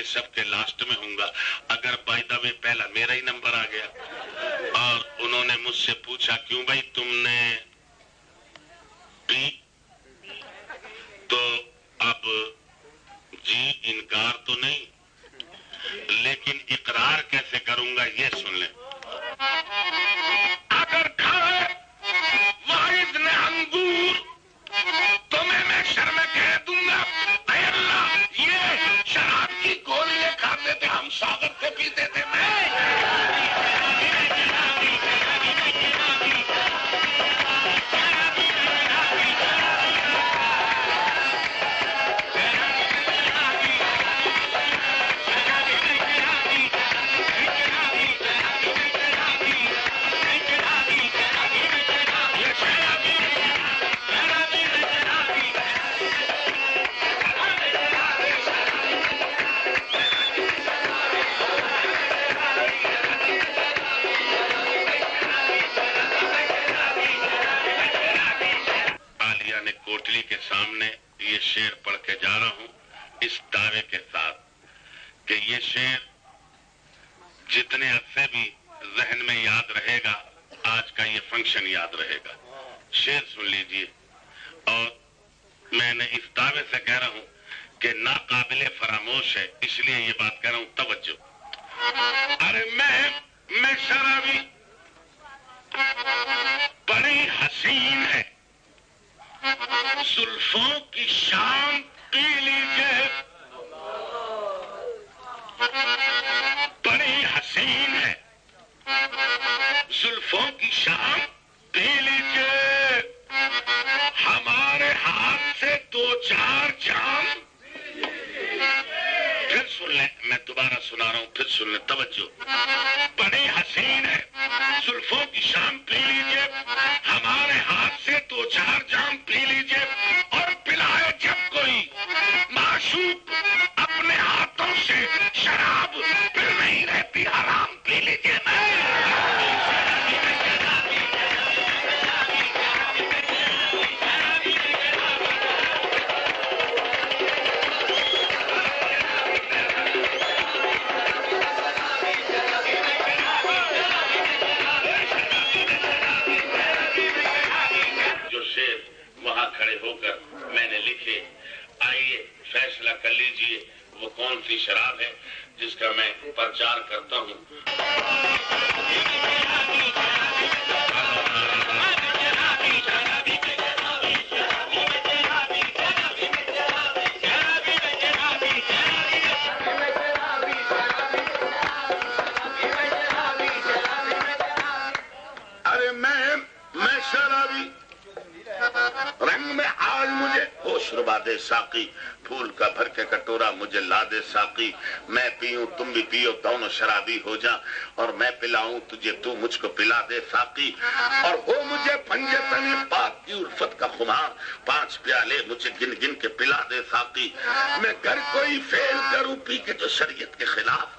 सब के लास्ट में हूँगा। अगर बाय द वे पहला मेरा ही नंबर आ गया और उन्होंने मुझसे पूछा क्यों भाई तुमने पी, तो अब जी इनकार तो नहीं, लेकिन इकरार कैसे करूंगा ये सुन लें। अगर खाए वारिस ने अंगूर तो मैं शर्म कह दूंगा ऐ अल्लाह ये शराब की गोलियां खाते थे, हम सागर से पीते थे। कोटली के सामने ये शेर पढ़ के जा रहा हूं इस दावे के साथ कि ये शेर जितने अरसे भी जहन में याद रहेगा, आज का ये फंक्शन याद रहेगा। शेर सुन लीजिए। और मैंने इस दावे से कह रहा हूं कि नाकाबिले फरामोश है, इसलिए ये बात कह रहा हूं, तवज्जो। अरे मैं शराबी बड़ी हसीन है, जुल्फों की शाम पी लीजिए, बड़ी हसीन है, जुल्फों की शाम पी लीजिए, हमारे हाथ से दो चार जाम। फिर सुन ले, मैं दोबारा सुना रहा हूं, फिर सुन ले, तवज्जो। बड़ी हसीन है, जुल्फों की शाम पी लीजिए, हमारे हाथ से दो चार जाम पी लीजिए, और पिलाए जब कोई माशूक अपने हाथों से शराब, फिर नहीं रहती हराम, पी लीजिए। खड़े होकर मैंने लिखे, आइए फैसला कर लीजिए वो कौन सी शराब है जिसका मैं प्रचार करता हूँ। अरे मैं शराबी, रंग में आज मुझे होश रुबा दे साकी, फूल का भर के कटोरा मुझे ला दे साकी, मैं पीऊं तुम भी पियो, दोनों शराबी हो जा, और मैं पिलाऊं तुझे तू मुझको पिला दे साकी, और हो मुझे पंजे तने पाक की उल्फत का खुमार, 5 प्याले मुझे गिन गिन के पिला दे साकी, मैं घर कोई फेल करूं पी के जो शरीयत के खिलाफ,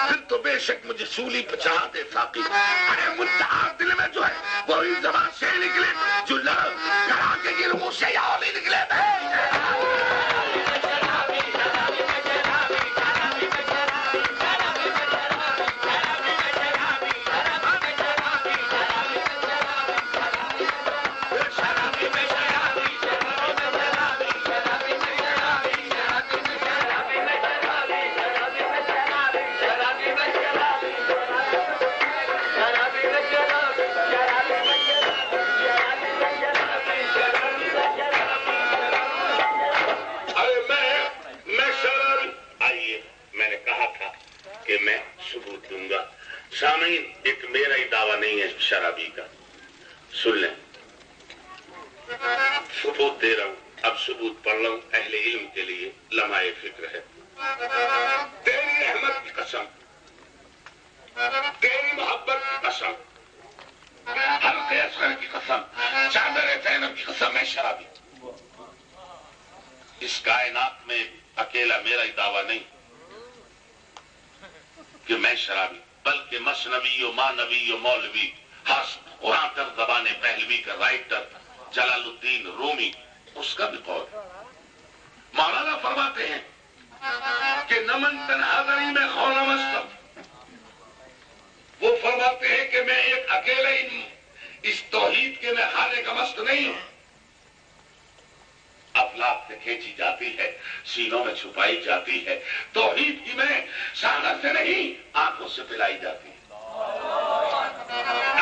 फिर तो बेशक मुझे सूली पे चढ़ा दे साकी। अरे मुद्दा दिल में जो है वही ज़बान से निकले, जो करा के गिरूं से याद ही निकले। सामीन, एक मेरा ही दावा नहीं है शराबी का, सुन लें, सबूत दे रहा हूं, अब सबूत पढ़ रहा हूं, अहले इल्म के लिए लम्हाए फिक्र है। तेरी रहमत की कसम, तेरी मोहब्बत की कसम, हल्के असगर की कसम, चादर ज़ैनब की कसम, मैं शराबी। इस कायनात में अकेला मेरा ही दावा नहीं कि मैं शराबी, बल्कि मसनवी मानवी मौलवी हस कुरान तर ज़बाने पहलवी का राइटर जलालुद्दीन रूमी, उसका भी कौल। मौलाना फरमाते हैं کہ نمن تنہادری میں خونا مستم. وہ فرماتے ہیں کہ میں ایک اکیلا ہی اس توحید کے میں خانے کا مست نہیں ہوں. افلاک سے کھینچی جاتی ہے, سینوں میں چھپائی جاتی ہے. توحید کی میں سانس سے نہیں, آنکھوں سے پلائی جاتی ہے.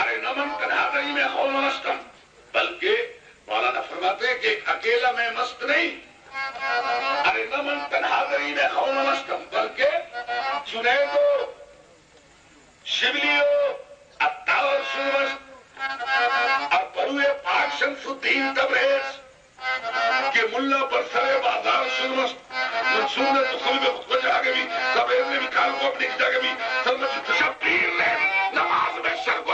ارے نمن تنہادری میں خونا مستم, بلکہ مولانا فرماتے ہیں کہ ایک اکیلا میں مست نہیں. ارے نمن تنہادری میں خونا مستم, بلکہ جنیدو, شبلیو, عطار سرمست اور بروئے پاک شمس الدین تبریز کہ ملا برسر بازار سرمست منصور نے تو خود میں خود کو جا کے بھی تبریز نے بھی کال کو اپنی جا کے بھی سرمست شبیر نے نماز میں سر کو